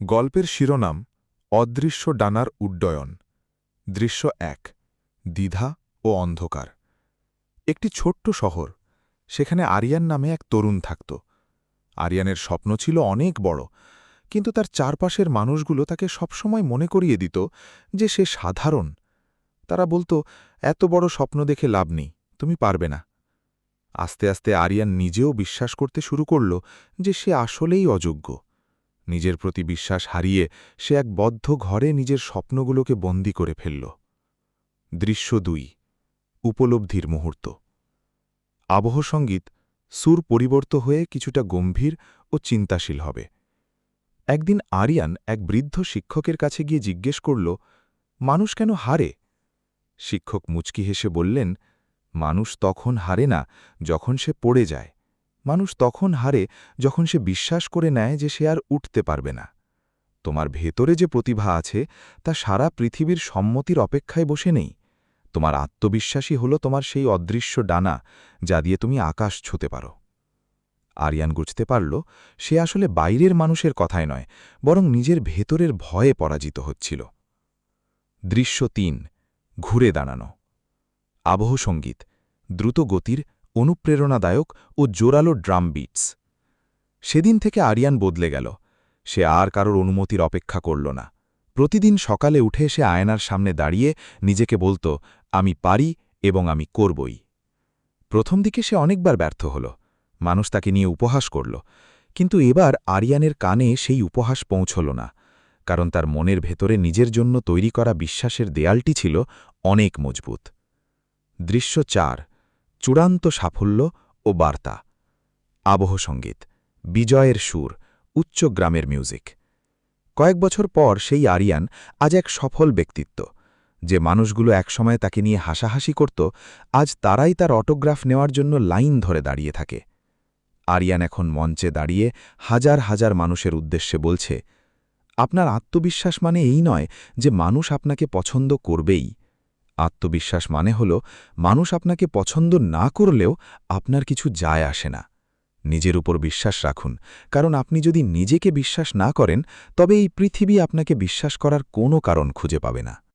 গল্পের শিরোনাম অদৃশ্য ডানার উড্ডয়ন। দৃশ্য ১। দ্বিধা ও অন্ধকার। একটি ছোট্ট শহর, সেখানে আরিয়ান নামে এক তরুণ থাকত। আরিয়ানের স্বপ্ন ছিল অনেক বড়, কিন্তু তার চারপাশের মানুষগুলো তাকে সবসময় মনে করিয়ে দিত যে সে সাধারণ। তারা বলতো, এত বড় স্বপ্ন দেখে লাভ নেই, তুমি পারবে না। আস্তে আস্তে আরিয়ান নিজেও বিশ্বাস করতে শুরু করল যে সে আসলেই অযোগ্য। নিজের প্রতি বিশ্বাস হারিয়ে সে এক বদ্ধ ঘরে নিজের স্বপ্নগুলোকে বন্দী করে ফেলল। দৃশ্য ২। উপলব্ধির মুহূর্ত। আবহসঙ্গীত সুর পরিবর্ত হয়ে কিছুটা গম্ভীর ও চিন্তাশীল হবে। একদিন আরিয়ান এক বৃদ্ধ শিক্ষকের কাছে গিয়ে জিজ্ঞেস করল, মানুষ কেন হারে? শিক্ষক মুচকি হেসে বললেন, মানুষ তখন হারে না যখন সে পড়ে যায়। মানুষ তখন হারে যখন সে বিশ্বাস করে নেয় যে সে আর উঠতে পারবে না। তোমার ভেতরে যে প্রতিভা আছে তা সারা পৃথিবীর সম্মতির অপেক্ষায় বসে নেই। তোমার আত্মবিশ্বাসই হল তোমার সেই অদৃশ্য ডানা, যা দিয়ে তুমি আকাশ ছুঁতে পারো। আরিয়ান বুঝতে পারল সে আসলে বাইরের মানুষের কথায় নয়, বরং নিজের ভেতরের ভয়ে পরাজিত হচ্ছিল। দৃশ্য ৩। ঘুরে দাঁড়ানো। আবহসঙ্গীত দ্রুত গতির, অনুপ্রেরণাদায়ক ও জোরালো ড্রাম বিটস। সেদিন থেকে আরিয়ান বদলে গেল। সে আর কারোর অনুমতির অপেক্ষা করল না। প্রতিদিন সকালে উঠে সে আয়নার সামনে দাঁড়িয়ে নিজেকে বলত, আমি পারি এবং আমি করবই। প্রথম দিকে সে অনেকবার ব্যর্থ হল, মানুষ তাকে নিয়ে উপহাস করল, কিন্তু এবার আরিয়ানের কানে সেই উপহাস পৌঁছল না, কারণ তার মনের ভেতরে নিজের জন্য তৈরি করা বিশ্বাসের দেয়ালটি ছিল অনেক মজবুত। দৃশ্য ৪। চূড়ান্ত সাফল্য ও বার্তা। আবহসঙ্গীত বিজয়ের সুর, উচ্চ গ্রামের মিউজিক। কয়েক বছর পর সেই আরিয়ান আজ এক সফল ব্যক্তিত্ব। যে মানুষগুলো একসময় তাকে নিয়ে হাসাহাসি করত, আজ তারাই তার অটোগ্রাফ নেওয়ার জন্য লাইন ধরে দাঁড়িয়ে থাকে। আরিয়ান এখন মঞ্চে দাঁড়িয়ে হাজার হাজার মানুষের উদ্দেশ্যে বলছে, আপনার আত্মবিশ্বাস মানে এই নয় যে মানুষ আপনাকে পছন্দ করবেই। আত্মবিশ্বাস মানে হল মানুষ আপনাকে পছন্দ না করলেও আপনার কিছু যায় আসে না। নিজের উপর বিশ্বাস রাখুন, কারণ আপনি যদি নিজেকে বিশ্বাস না করেন তবে এই পৃথিবী আপনাকে বিশ্বাস করার কোনো কারণ খুঁজে পাবে না।